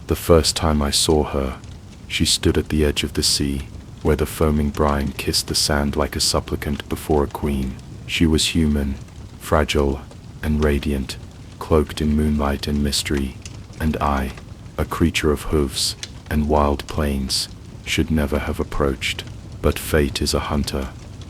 The first time I saw her, she stood at the edge of the sea, where the foaming brine kissed the sand like a supplicant before a queen. She was human, fragile, and radiant, cloaked in moonlight and mystery, and I, a creature of hooves and wild plains, should never have approached. But fate is a hunter,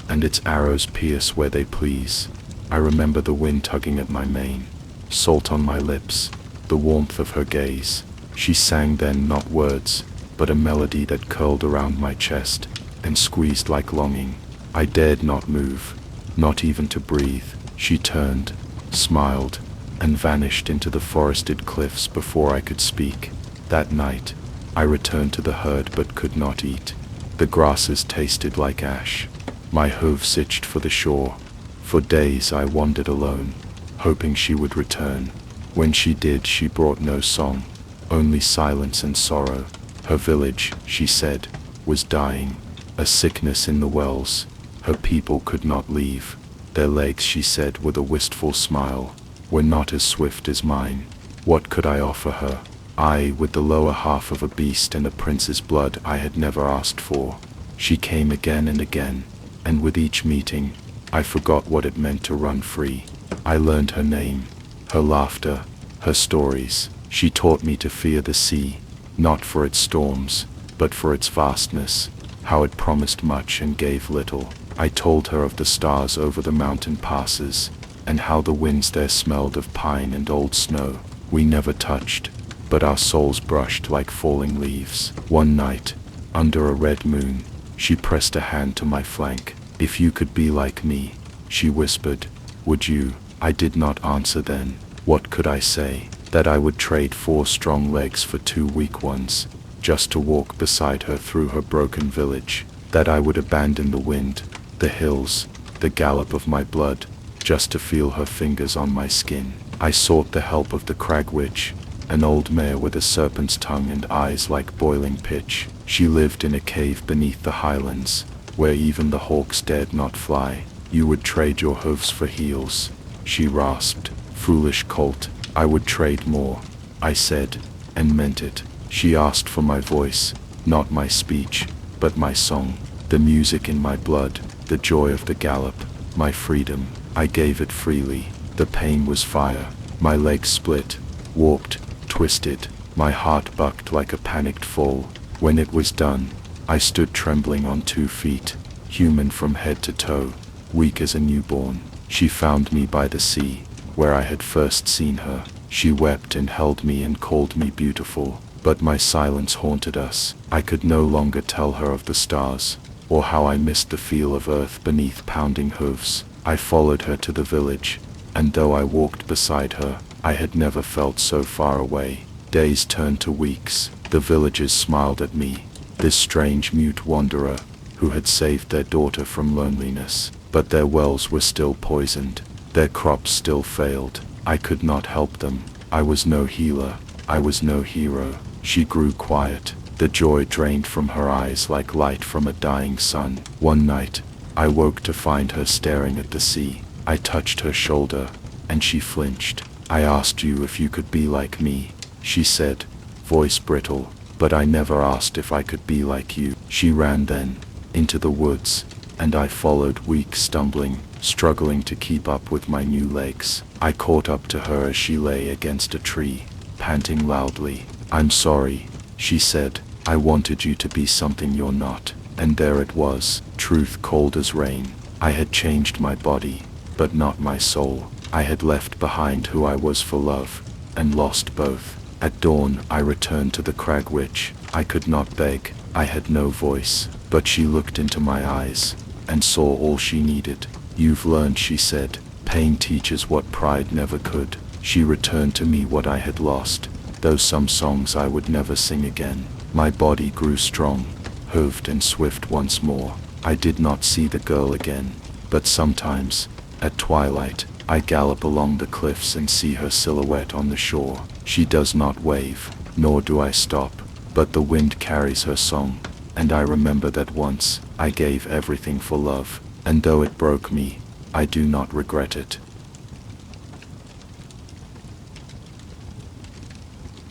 and its arrows pierce where they please. I remember the wind tugging at my mane, salt on my lips, the warmth of her gaze. She sang then not words, but a melody that curled around my chest and squeezed like longing. I dared not move, not even to breathe. She turned, smiled, and vanished into the forested cliffs before I could speak. That night, I returned to the herd but could not eat. The grasses tasted like ash. My hooves itched for the shore. For days I wandered alone, hoping she would return. When she did, she brought no song, only silence and sorrow. Her village, she said, was dying, a sickness in the wells. Her people could not leave. Their legs, she said with a wistful smile, were not as swift as mine. What could I offer her? I, with the lower half of a beast and a prince's blood I had never asked for. She came again and again, and with each meeting, I forgot what it meant to run free. I learned her name, her laughter, her stories. She taught me to fear the sea, not for its storms, but for its vastness, how it promised much and gave little. I told her of the stars over the mountain passes, and how the winds there smelled of pine and old snow. We never touched, but our souls brushed like falling leaves. One night, under a red moon, she pressed a hand to my flank. If you could be like me, she whispered, would you? I did not answer then. What could I say? That I would trade 4 strong legs for 2 weak ones, just to walk beside her through her broken village. That I would abandon the wind, the hills, the gallop of my blood, just to feel her fingers on my skin. I sought the help of the crag witch, an old mare with a serpent's tongue and eyes like boiling pitch. She lived in a cave beneath the highlands, where even the hawks dared not fly. You would trade your hooves for heels, she rasped. Foolish colt, I would trade more, I said, and meant it. She asked for my voice, not my speech, but my song, the music in my blood, the joy of the gallop, my freedom. I gave it freely. The pain was fire. My legs split, warped, twisted. My heart bucked like a panicked foal. When it was done, I stood trembling on 2 feet, human from head to toe, weak as a newborn. She found me by the sea, where I had first seen her. She wept and held me and called me beautiful, but my silence haunted us. I could no longer tell her of the stars, or how I missed the feel of earth beneath pounding hooves. I followed her to the village, and though I walked beside her, I had never felt so far away. Days turned to weeks. The villagers smiled at me, this strange mute wanderer, who had saved their daughter from loneliness. But their wells were still poisoned. Their crops still failed. I could not help them. I was no healer. I was no hero. She grew quiet. The joy drained from her eyes like light from a dying sun. One night, I woke to find her staring at the sea. I touched her shoulder, and she flinched. I asked you if you could be like me, she said, voice brittle, but I never asked if I could be like you. She ran then, into the woods, and I followed, weak, stumbling, struggling to keep up with my new legs. I caught up to her as she lay against a tree, panting loudly. I'm sorry, she said. I wanted you to be something you're not. And there it was, truth cold as rain. I had changed my body, but not my soul. I had left behind who I was for love, and lost both. At dawn, I returned to the crag witch. I could not beg. I had no voice, but she looked into my eyes, and saw all she needed. You've learned, she said. Pain teaches what pride never could. She returned to me what I had lost, though some songs I would never sing again. My body grew strong, hooved and swift once more. I did not see the girl again, but sometimes, at twilight, I gallop along the cliffs and see her silhouette on the shore. She does not wave, nor do I stop, but the wind carries her song, and I remember that once I gave everything for love, and though it broke me, I do not regret it.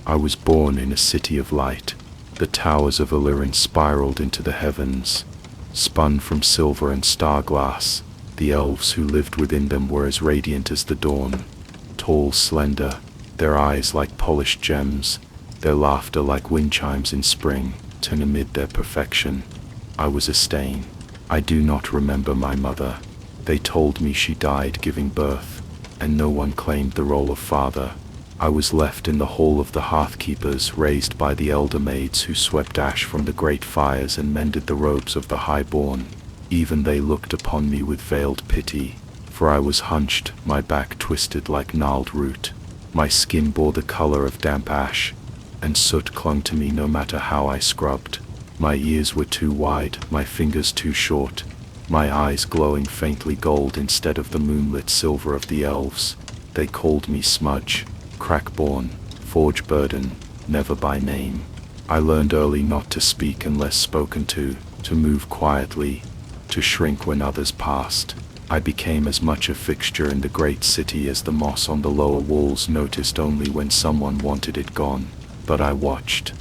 I was born in a city of light. The towers of Illyrin spiraled into the heavens, spun from silver and star glass. The elves who lived within them were as radiant as the dawn, tall, slender, their eyes like polished gems, their laughter like wind chimes in spring, and amid their perfection, I was a stain. I do not remember my mother. They told me she died giving birth, and no one claimed the role of father. I was left in the hall of the hearthkeepers, raised by the elder maids who swept ash from the great fires and mended the robes of the highborn. Even they looked upon me with veiled pity, for I was hunched, my back twisted like gnarled root. My skin bore the color of damp ash, and soot clung to me no matter how I scrubbed. My ears were too wide, my fingers too short, my eyes glowing faintly gold instead of the moonlit silver of the elves. They called me Smudge, Crackborn, Forge Burden, never by name. I learned early not to speak unless spoken to move quietly, to shrink when others passed. I became as much a fixture in the great city as the moss on the lower walls, noticed only when someone wanted it gone. But I watched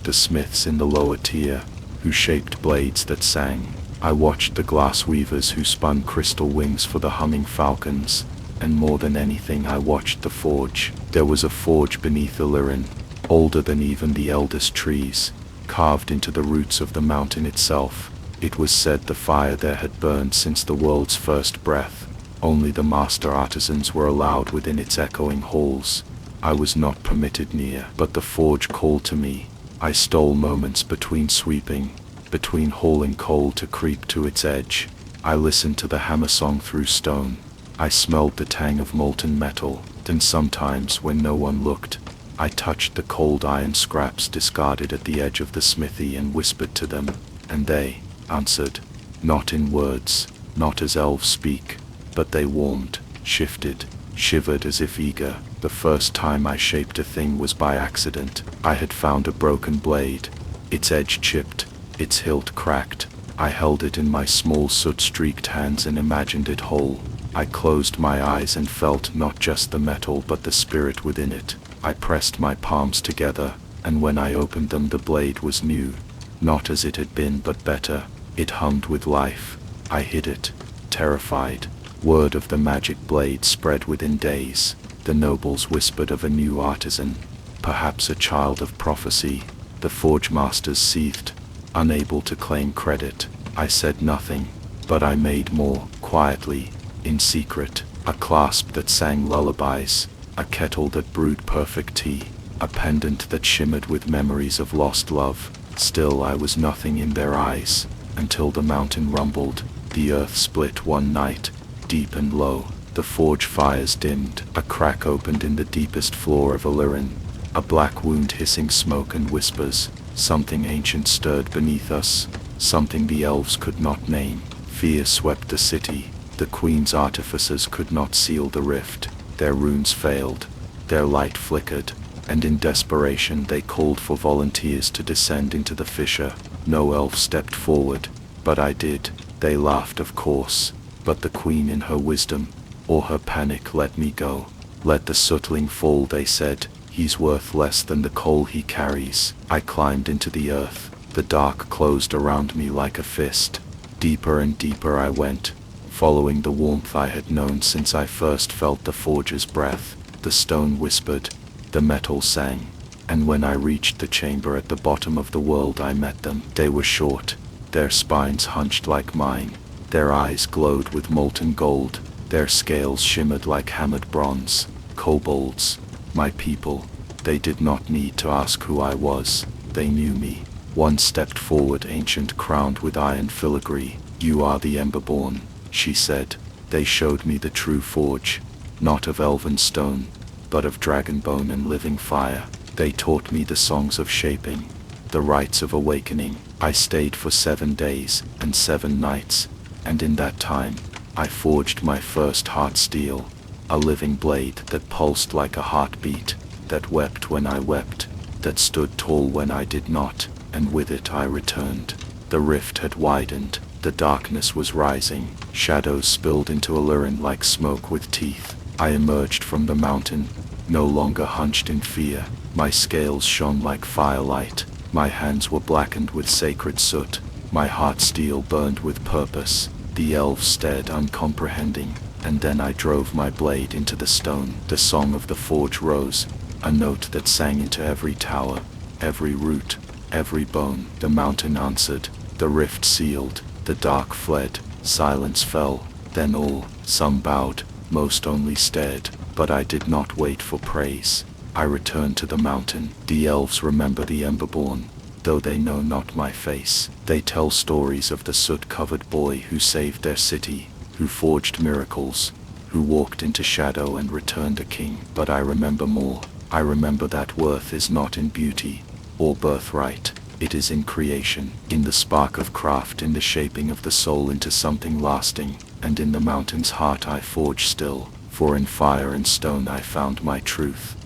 the smiths in the lower tier, who shaped blades that sang. I watched the glass weavers who spun crystal wings for the humming falcons, and more than anything I watched the forge. There was a forge beneath Illyrin, older than even the eldest trees, carved into the roots of the mountain itself. It was said the fire there had burned since the world's first breath. Only the master artisans were allowed within its echoing halls. I was not permitted near, but the forge called to me. I stole moments between sweeping, between hauling coal to creep to its edge. I listened to the hammer song through stone. I smelled the tang of molten metal. Then sometimes, when no one looked, I touched the cold iron scraps discarded at the edge of the smithy and whispered to them, and they answered, not in words, not as elves speak, but they warmed, shifted, shivered as if eager. The first time I shaped a thing was by accident. I had found a broken blade, its edge chipped, its hilt cracked. I held it in my small soot-streaked hands and imagined it whole. I closed my eyes and felt not just the metal but the spirit within it. I pressed my palms together, and when I opened them the blade was new, not as it had been but better. It hummed with life. I hid it, terrified. Word of the magic blade spread within days. The nobles whispered of a new artisan, perhaps a child of prophecy. The forge masters seethed, unable to claim credit. I said nothing, but I made more, quietly, in secret. A clasp that sang lullabies, a kettle that brewed perfect tea, a pendant that shimmered with memories of lost love. Still I was nothing in their eyes, until the mountain rumbled, the earth split one night, deep and low. The forge fires dimmed, a crack opened in the deepest floor of Illyrin, a black wound hissing smoke and whispers. Something ancient stirred beneath us, something the elves could not name. Fear swept the city. The queen's artificers could not seal the rift. Their runes failed, their light flickered, and in desperation they called for volunteers to descend into the fissure. No elf stepped forward, but I did. They laughed, of course, but the queen in her wisdom, or her panic, let me go. Let the sootling fall, they said. He's worth less than the coal he carries. I climbed into the earth. The dark closed around me like a fist. Deeper and deeper I went, following the warmth I had known since I first felt the forger's breath. The stone whispered, the metal sang, and when I reached the chamber at the bottom of the world I met them. They were short, their spines hunched like mine, their eyes glowed with molten gold, their scales shimmered like hammered bronze. Kobolds, my people. They did not need to ask who I was, they knew me. One stepped forward, ancient, crowned with iron filigree. You are the Emberborn, she said. They showed me the true forge, not of elven stone, but of dragon bone and living fire. They taught me the songs of shaping, the rites of awakening. I stayed for 7 days and 7 nights, and in that time, I forged my first heart steel, a living blade that pulsed like a heartbeat, that wept when I wept, that stood tall when I did not, and with it I returned. The rift had widened, the darkness was rising, shadows spilled into Illyrin like smoke with teeth. I emerged from the mountain, no longer hunched in fear, My scales shone like firelight, my hands were blackened with sacred soot, my heart steel burned with purpose. The elves stared uncomprehending, and then I drove my blade into the stone. The song of the forge rose, a note that sang into every tower, every root, every bone. The mountain answered, the rift sealed, the dark fled, silence fell. Then all, some bowed, most only stared, but I did not wait for praise. I returned to the mountain. The elves remember the Emberborn, though they know not my face. They tell stories of the soot-covered boy who saved their city, who forged miracles, who walked into shadow and returned a king. But I remember more. I remember that worth is not in beauty or birthright. It is in creation, in the spark of craft, in the shaping of the soul into something lasting. And in the mountain's heart I forge still, for in fire and stone I found my truth.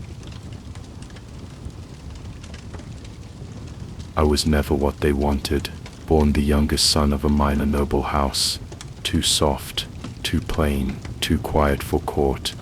I was never what they wanted, born the youngest son of a minor noble house, too soft, too plain, too quiet for court.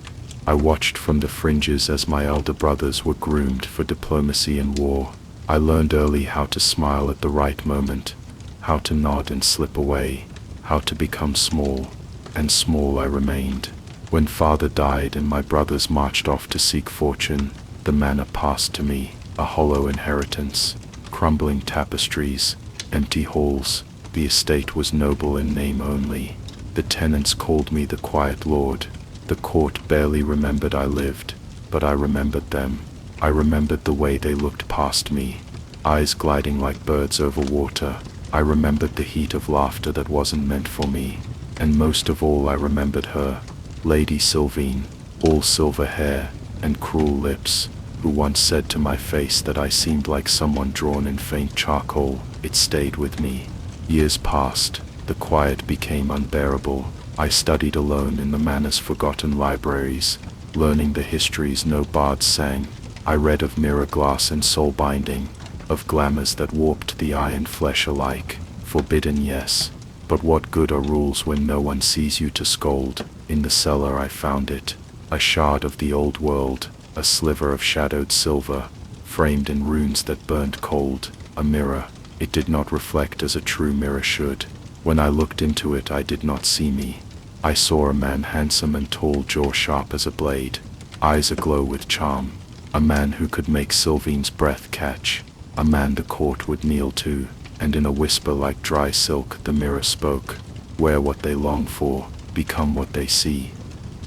I watched from the fringes as my elder brothers were groomed for diplomacy and war. I learned early how to smile at the right moment, how to nod and slip away, how to become small, and small I remained. When father died and my brothers marched off to seek fortune, the manor passed to me, a hollow inheritance, crumbling tapestries, empty halls. The estate was noble in name only. The tenants called me the quiet lord. The court barely remembered I lived, but I remembered them. I remembered the way they looked past me, eyes gliding like birds over water. I remembered the heat of laughter that wasn't meant for me. And most of all I remembered her, Lady Sylvine, all silver hair and cruel lips, who once said to my face that I seemed like someone drawn in faint charcoal. It stayed with me. Years passed, the quiet became unbearable. I studied alone in the manor's forgotten libraries, learning the histories no bards sang. I read of mirror glass and soul binding, of glamours that warped the eye and flesh alike. Forbidden, yes, but what good are rules when no one sees you to scold? In the cellar I found it, a shard of the old world, a sliver of shadowed silver, framed in runes that burned cold. A mirror. It did not reflect as a true mirror should. When I looked into it I did not see me. I saw a man handsome and tall, jaw sharp as a blade, eyes aglow with charm. A man who could make Sylvine's breath catch. A man the court would kneel to, and in a whisper like dry silk the mirror spoke. Wear what they long for, become what they see.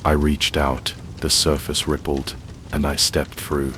I reached out, the surface rippled, and I stepped through.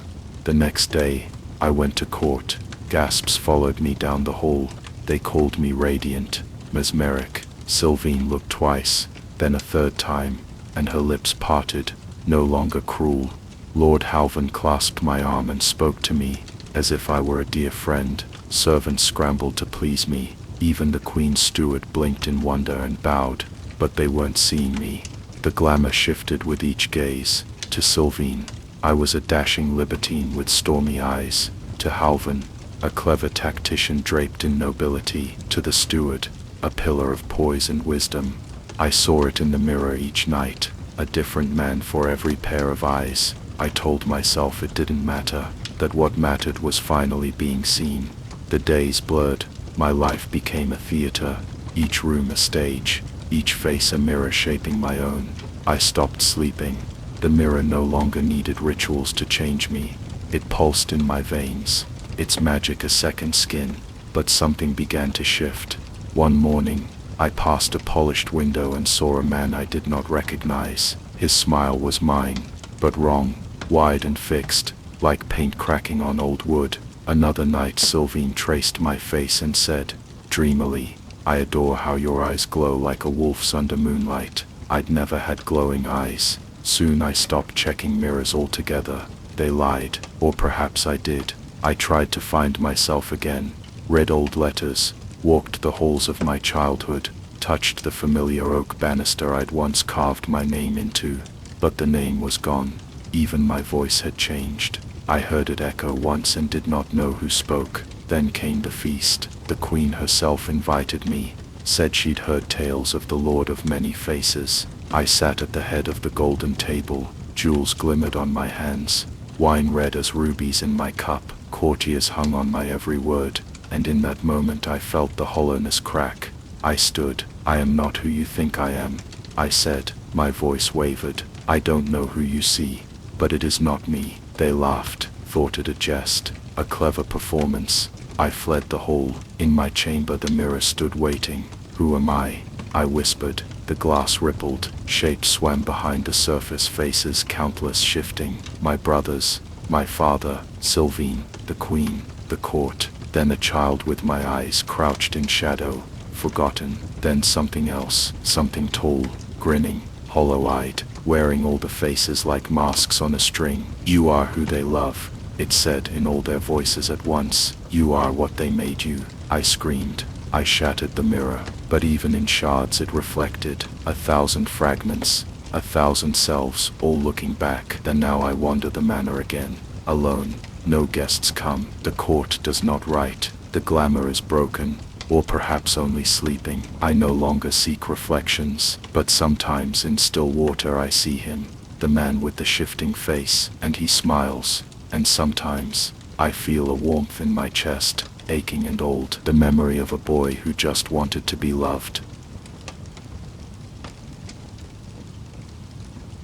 The next day, I went to court. Gasps followed me down the hall. They called me radiant, mesmeric. Sylvine looked twice, then a third time, and her lips parted, no longer cruel. Lord Halvan clasped my arm and spoke to me, as if I were a dear friend. Servants scrambled to please me. Even the Queen's steward blinked in wonder and bowed, but they weren't seeing me. The glamour shifted with each gaze. To Sylvine, I was a dashing libertine with stormy eyes. To Halvan, a clever tactician draped in nobility. To the steward, a pillar of poise and wisdom. I saw it in the mirror each night, a different man for every pair of eyes. I told myself it didn't matter, that what mattered was finally being seen. The days blurred, my life became a theater, each room a stage, each face a mirror shaping my own. I stopped sleeping. The mirror no longer needed rituals to change me. It pulsed in my veins, its magic a second skin. But something began to shift. One morning, I passed a polished window and saw a man I did not recognize. His smile was mine, but wrong, wide and fixed, like paint cracking on old wood. Another night Sylvine traced my face and said, dreamily, I adore how your eyes glow like a wolf's under moonlight. I'd never had glowing eyes. Soon I stopped checking mirrors altogether. They lied, or perhaps I did. I tried to find myself again, read old letters, walked the halls of my childhood, touched the familiar oak banister I'd once carved my name into. But the name was gone. Even my voice had changed. I heard it echo once and did not know who spoke. Then came the feast. The Queen herself invited me, said she'd heard tales of the Lord of Many Faces. I sat at the head of the golden table, jewels glimmered on my hands. wine red as rubies in my cup, courtiers hung on my every word, and in that moment I felt the hollowness crack. I stood. I am not who you think I am, I said. My voice wavered. I don't know who you see, but it is not me. They laughed, thought it a jest, a clever performance. I fled the hall. In my chamber the mirror stood waiting. Who am I? I whispered. The glass rippled. Shapes swam behind the surface, faces countless shifting. My brothers, my father, Sylvine, the queen, the court. Then a child with my eyes crouched in shadow, forgotten. Then something else, something tall, grinning, hollow-eyed, wearing all the faces like masks on a string. You are who they love, it said in all their voices at once. You are what they made you. I screamed. I shattered the mirror, but even in shards it reflected 1,000 fragments, 1,000 selves, all looking back. Then now I wander the manor again, alone. No guests come. The court does not write. The glamour is broken, or perhaps only sleeping. I no longer seek reflections, but sometimes in still water I see him, the man with the shifting face, and he smiles, and sometimes I feel a warmth in my chest, aching and old, the memory of a boy who just wanted to be loved.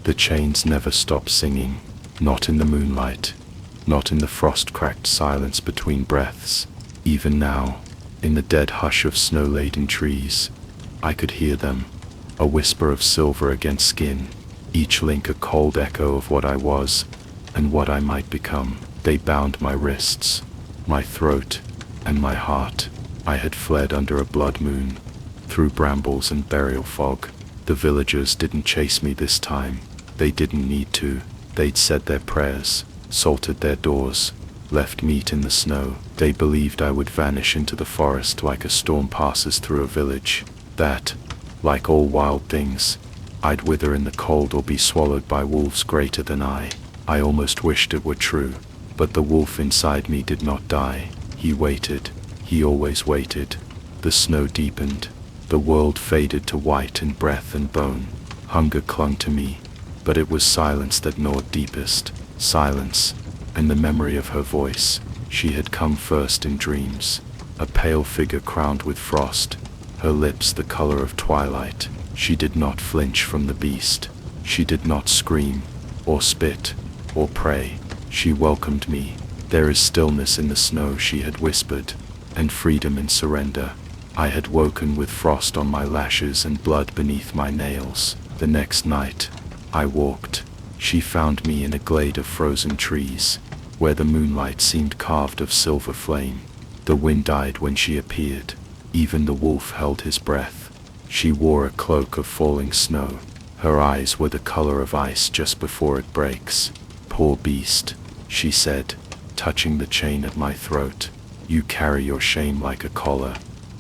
The chains never stop singing, not in the moonlight, not in the frost-cracked silence between breaths. Even now, in the dead hush of snow-laden trees, I could hear them, a whisper of silver against skin, each link a cold echo of what I was and what I might become. They bound my wrists, my throat, and my heart. I had fled under a blood moon, through brambles and burial fog. The villagers didn't chase me this time. They didn't need to. They'd said their prayers, salted their doors, left meat in the snow. They believed I would vanish into the forest like a storm passes through a village. That, like all wild things, I'd wither in the cold or be swallowed by wolves greater than I. I almost wished it were true, but the wolf inside me did not die. He waited. He always waited. The snow deepened. The world faded to white in breath and bone. Hunger clung to me, but it was silence that gnawed deepest. Silence, and the memory of her voice. She had come first in dreams, a pale figure crowned with frost, her lips the color of twilight. She did not flinch from the beast. She did not scream, or spit, or pray. She welcomed me. There is stillness in the snow, she had whispered, and freedom in surrender. I had woken with frost on my lashes and blood beneath my nails. The next night, I walked. She found me in a glade of frozen trees, where the moonlight seemed carved of silver flame. The wind died when she appeared. Even the wolf held his breath. She wore a cloak of falling snow. Her eyes were the color of ice just before it breaks. Poor beast, she said, touching the chain at my throat. You carry your shame like a collar.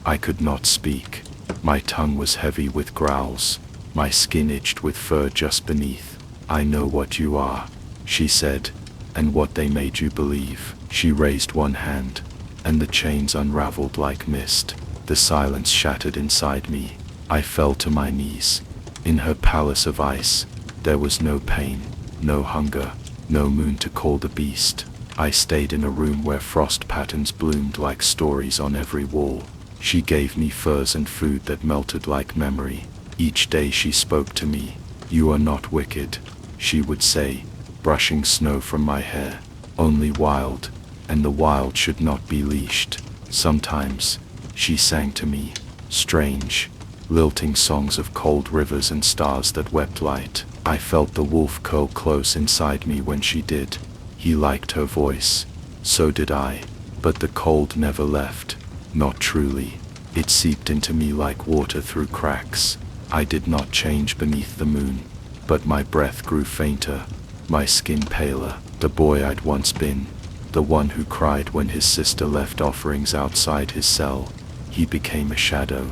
I could not speak. My tongue was heavy with growls. My skin itched with fur just beneath. I know what you are, she said, and what they made you believe. She raised one hand, and the chains unraveled like mist. The silence shattered inside me. I fell to my knees. In her palace of ice, there was no pain, no hunger, no moon to call the beast. I stayed in a room where frost patterns bloomed like stories on every wall. She gave me furs and food that melted like memory. Each day she spoke to me. You are not wicked, she would say, brushing snow from my hair. Only wild, and the wild should not be leashed. Sometimes, she sang to me, strange, lilting songs of cold rivers and stars that wept light. I felt the wolf curl close inside me when she did. He liked her voice. So did I. But the cold never left. Not truly. It seeped into me like water through cracks. I did not change beneath the moon, but my breath grew fainter, my skin paler. The boy I'd once been, the one who cried when his sister left offerings outside his cell, he became a shadow.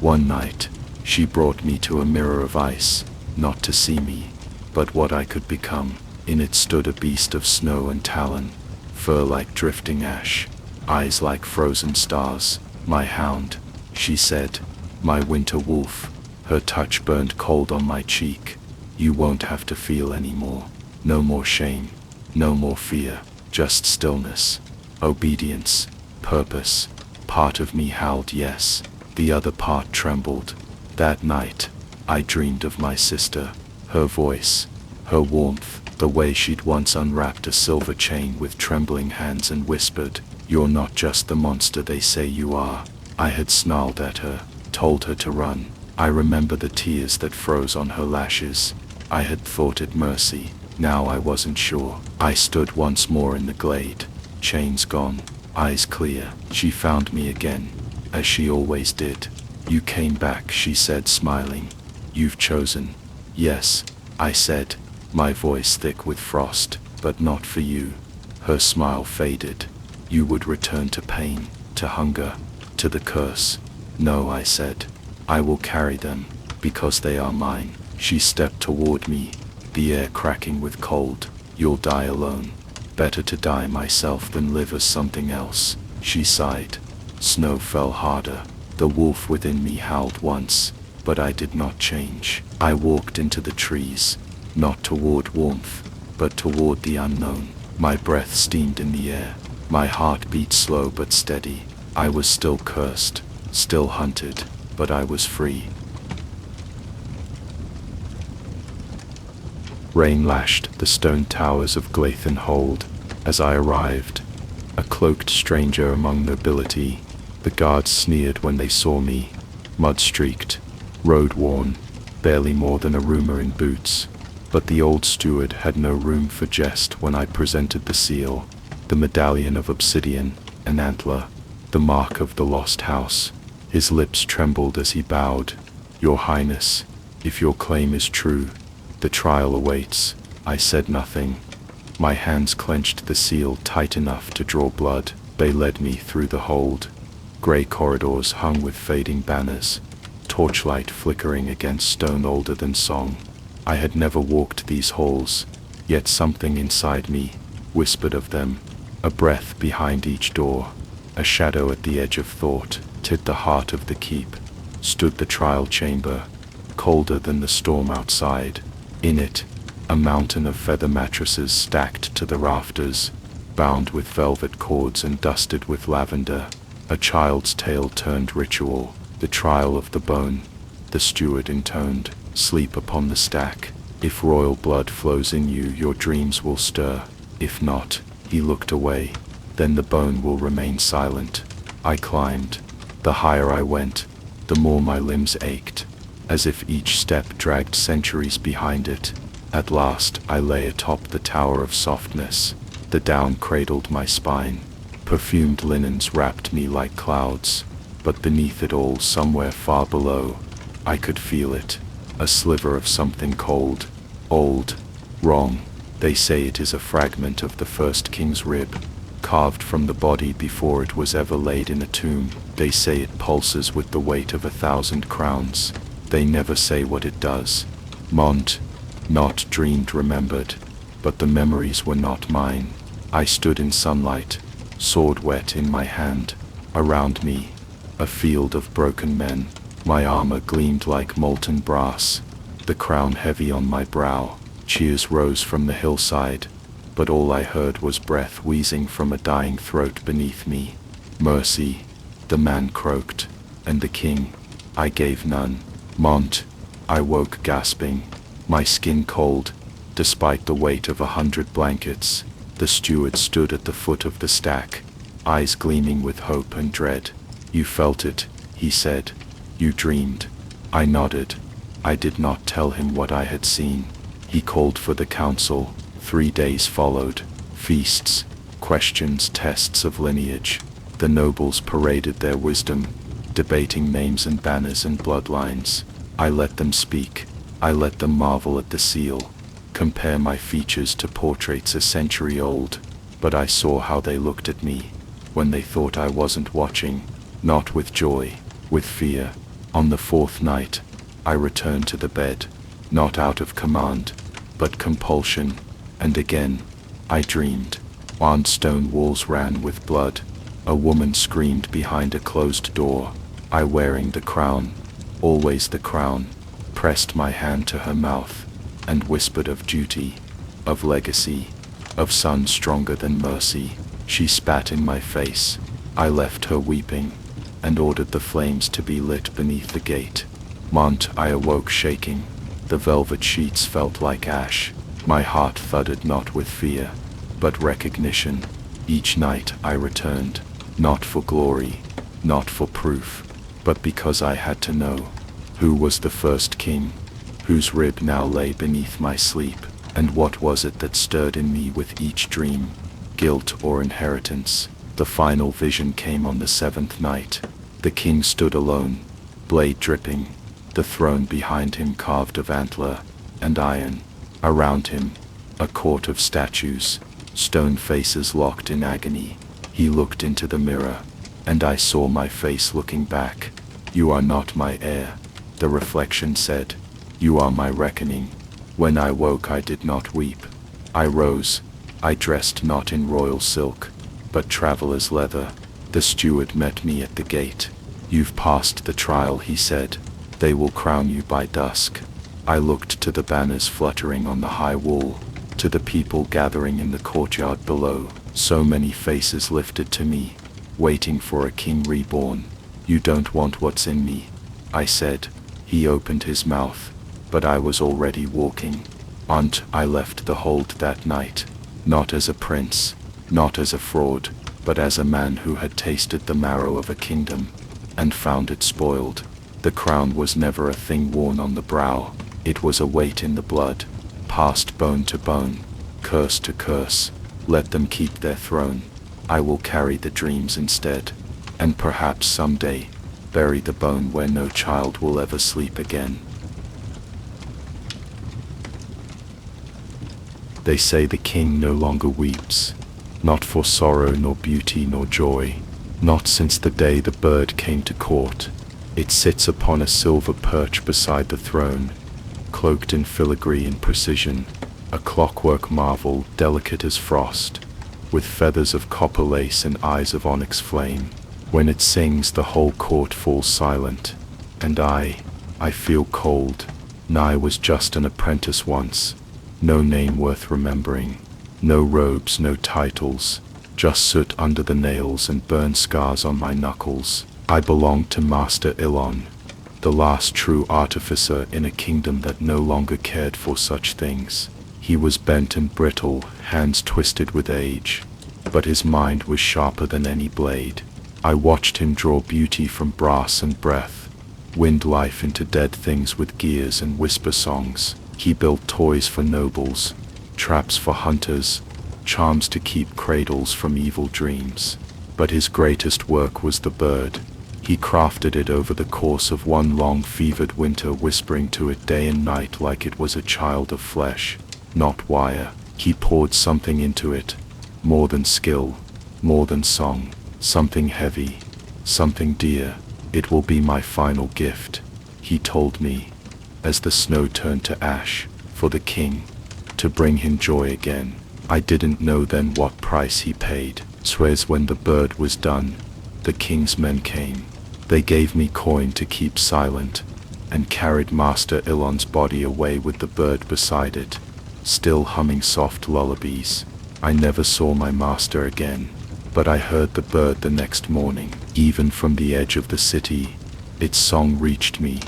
One night, she brought me to a mirror of ice, not to see me, but what I could become. In it stood a beast of snow and talon, fur like drifting ash, eyes like frozen stars. My hound, she said, my winter wolf. Her touch burned cold on my cheek. You won't have to feel anymore. No more shame. No more fear, just stillness, obedience, purpose. Part of me howled yes, the other part trembled. That night, I dreamed of my sister, her voice, her warmth, the way she'd once unwrapped a silver chain with trembling hands and whispered, "You're not just the monster they say you are." I had snarled at her, told her to run. I remember the tears that froze on her lashes. I had thought it mercy, now I wasn't sure. I stood once more in the glade, chains gone, eyes clear. She found me again, as she always did. "You came back," she said, smiling. "You've chosen." "Yes," I said, my voice thick with frost, "but not for you." Her smile faded. "You would return to pain, to hunger, to the curse." "No," I said, "I will carry them, because they are mine." She stepped toward me, the air cracking with cold. "You'll die alone. Better to die myself than live as something else." She sighed. Snow fell harder. The wolf within me howled once, but I did not change. I walked into the trees, not toward warmth, but toward the unknown. My breath steamed in the air. My heart beat slow but steady. I was still cursed, still hunted, but I was free. Rain lashed the stone towers of Glathenhold as I arrived, a cloaked stranger among nobility. The guards sneered when they saw me, mud-streaked, road-worn, barely more than a roomer in boots. But the old steward had no room for jest when I presented the seal, the medallion of obsidian, an antler, the mark of the lost house. His lips trembled as he bowed. "Your Highness, if your claim is true, the trial awaits." I said nothing. My hands clenched the seal tight enough to draw blood. They led me through the hold. Grey corridors hung with fading banners, torchlight flickering against stone older than song. I had never walked these halls, yet something inside me whispered of them. A breath behind each door, a shadow at the edge of thought. At the heart of the keep stood the trial chamber, colder than the storm outside. In it, a mountain of feather mattresses stacked to the rafters, bound with velvet cords and dusted with lavender. A child's tale turned ritual, the trial of the bone. The steward intoned, "Sleep upon the stack. If royal blood flows in you, your dreams will stir. If not," he looked away, "then the bone will remain silent." I climbed. The higher I went, the more my limbs ached, as if each step dragged centuries behind it. At last I lay atop the tower of softness. The down cradled my spine. Perfumed linens wrapped me like clouds, but beneath it all, somewhere far below, I could feel it, a sliver of something cold, old, wrong. They say it is a fragment of the first king's rib, carved from the body before it was ever laid in a tomb. They say it pulses with the weight of 1,000 crowns. They never say what it does. Mont, not dreamed, remembered, but the memories were not mine. I stood in sunlight, sword wet in my hand. Around me, a field of broken men. My armor gleamed like molten brass, the crown heavy on my brow. Cheers rose from the hillside, but all I heard was breath wheezing from a dying throat beneath me. "Mercy," the man croaked, "and the king." I gave none. "Mont," I woke gasping, my skin cold, despite the weight of 100 blankets. The steward stood at the foot of the stack, eyes gleaming with hope and dread. "You felt it," he said. "You dreamed." I nodded. I did not tell him what I had seen. He called for the council. 3 days followed. Feasts, questions, tests of lineage. The nobles paraded their wisdom, debating names and banners and bloodlines. I let them speak. I let them marvel at the seal, compare my features to portraits a century old. But I saw how they looked at me, when they thought I wasn't watching, not with joy, with fear. On the 4th night, I returned to the bed, not out of command, but compulsion. And again, I dreamed. On stone walls ran with blood. A woman screamed behind a closed door. I, wearing the crown, always the crown, pressed my hand to her mouth, and whispered of duty, of legacy. of sun stronger than mercy. She spat in my face. I left her weeping, and ordered the flames to be lit beneath the gate. I awoke shaking. The velvet sheets felt like ash. My heart thudded not with fear, but recognition. Each night I returned, not for glory, not for proof, but because I had to know who was the first king, whose rib now lay beneath my sleep, and what was it that stirred in me with each dream, guilt or inheritance. The final vision came on the seventh night. The king stood alone, blade dripping, the throne behind him carved of antler and iron. Around him, a court of statues, stone faces locked in agony. He looked into the mirror, and I saw my face looking back. "You are not my heir," the reflection said. "You are my reckoning." When I woke I did not weep. I rose. I dressed not in royal silk, but traveler's leather. The steward met me at the gate. "You've passed the trial," he said. "They will crown you by dusk." I looked to the banners fluttering on the high wall, to the people gathering in the courtyard below. So many faces lifted to me, waiting for a king reborn. "You don't want what's in me," I said. He opened his mouth, but I was already walking. I left the hold that night, not as a prince, not as a fraud, but as a man who had tasted the marrow of a kingdom, and found it spoiled. The crown was never a thing worn on the brow. It was a weight in the blood, passed bone to bone, curse to curse. Let them keep their throne. I will carry the dreams instead, and perhaps someday, bury the bone where no child will ever sleep again. They say the king no longer weeps, not for sorrow nor beauty nor joy, not since the day the bird came to court. It sits upon a silver perch beside the throne, cloaked in filigree and precision, a clockwork marvel delicate as frost, with feathers of copper lace and eyes of onyx flame. When it sings, the whole court falls silent, and I feel cold. I was just an apprentice once, no name worth remembering, no robes, no titles, just soot under the nails and burn scars on my knuckles. I belonged to Master Ilon, the last true artificer in a kingdom that no longer cared for such things. He was bent and brittle, hands twisted with age, but his mind was sharper than any blade. I watched him draw beauty from brass and breath, wind life into dead things with gears and whisper songs. He built toys for nobles, traps for hunters, charms to keep cradles from evil dreams. But his greatest work was the bird. He crafted it over the course of one long fevered winter, whispering to it day and night like it was a child of flesh, not wire. He poured something into it, more than skill, more than song, something heavy, something dear. "It will be my final gift," he told me, as the snow turned to ash, for the king, to bring him joy again. I didn't know then what price he paid. Swears when the bird was done, the king's men came. They gave me coin to keep silent, and carried Master Ilon's body away with the bird beside it, still humming soft lullabies. I never saw my master again, but I heard the bird the next morning. Even from the edge of the city, its song reached me,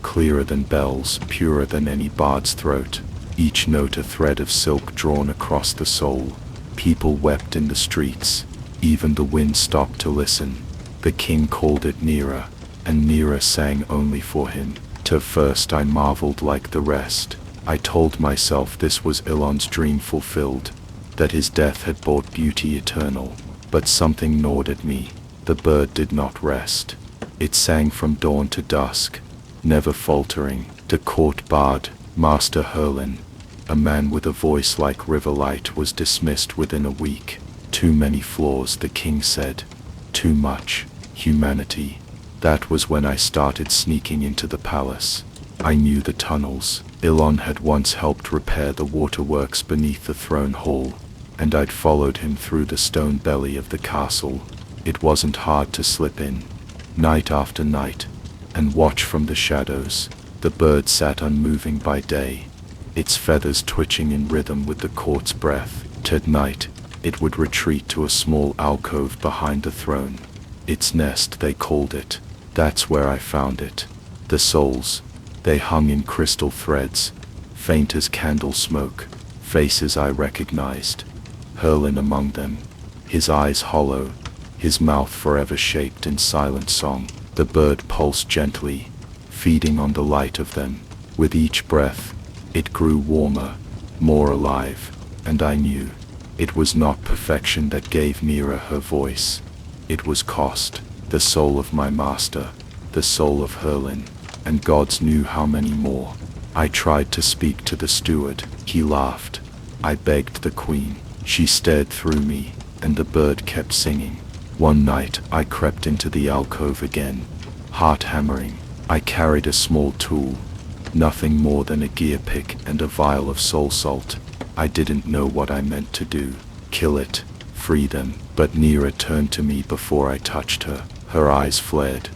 clearer than bells, purer than any bard's throat, each note a thread of silk drawn across the soul. People wept in the streets, even the wind stopped to listen. The king called it nearer, and nearer sang only for him. To first I marveled like the rest. I told myself this was Ilon's dream fulfilled, that his death had brought beauty eternal. But something gnawed at me. The bird did not rest. It sang from dawn to dusk, never faltering. The court bard, Master Herlin, a man with a voice like river light, was dismissed within a week. Too many flaws, the king said. Too much humanity. That was when I started sneaking into the palace. I knew the tunnels. Ilon had once helped repair the waterworks beneath the throne hall, and I'd followed him through the stone belly of the castle. It wasn't hard to slip in, night after night, and watch from the shadows. The bird sat unmoving by day, its feathers twitching in rhythm with the court's breath. At night, it would retreat to a small alcove behind the throne. Its nest, they called it. That's where I found it. The souls, they hung in crystal threads, faint as candle smoke, faces I recognized. Herlin among them, his eyes hollow, his mouth forever shaped in silent song. The bird pulsed gently, feeding on the light of them. With each breath, it grew warmer, more alive, and I knew it was not perfection that gave Mira her voice. It was Cost, the soul of my master, the soul of Herlin, and gods knew how many more. I tried to speak to the steward, he laughed. I begged the queen, she stared through me, and the bird kept singing. One night I crept into the alcove again, heart hammering. I carried a small tool, nothing more than a gear pick and a vial of soul salt. I didn't know what I meant to do, kill it, free them, but Nira turned to me before I touched her. Her eyes flared,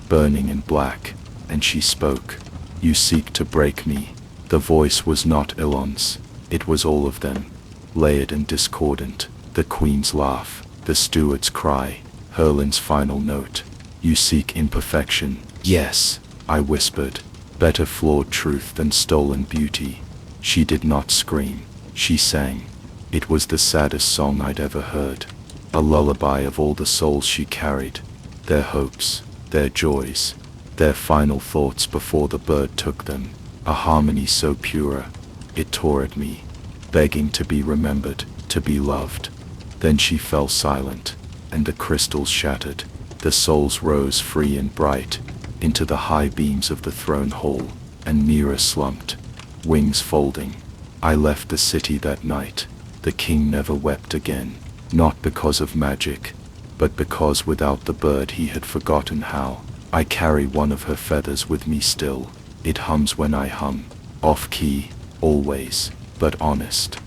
burning and black, and she spoke. You seek to break me. The voice was not Elon's, it was all of them, layered and discordant. The queen's laugh, the steward's cry, Herlin's final note. You seek imperfection. Yes, I whispered. Better flawed truth than stolen beauty. She did not scream. She sang. It was the saddest song I'd ever heard. A lullaby of all the souls she carried, their hopes, their joys, their final thoughts before the bird took them. A harmony so pure, it tore at me, begging to be remembered, to be loved. Then she fell silent, and the crystals shattered. The souls rose free and bright into the high beams of the throne hall, and Mira slumped, wings folding. I left the city that night. The king never wept again, not because of magic, but because without the bird he had forgotten how. I carry one of her feathers with me still. It hums when I hum, off key, always, but honest.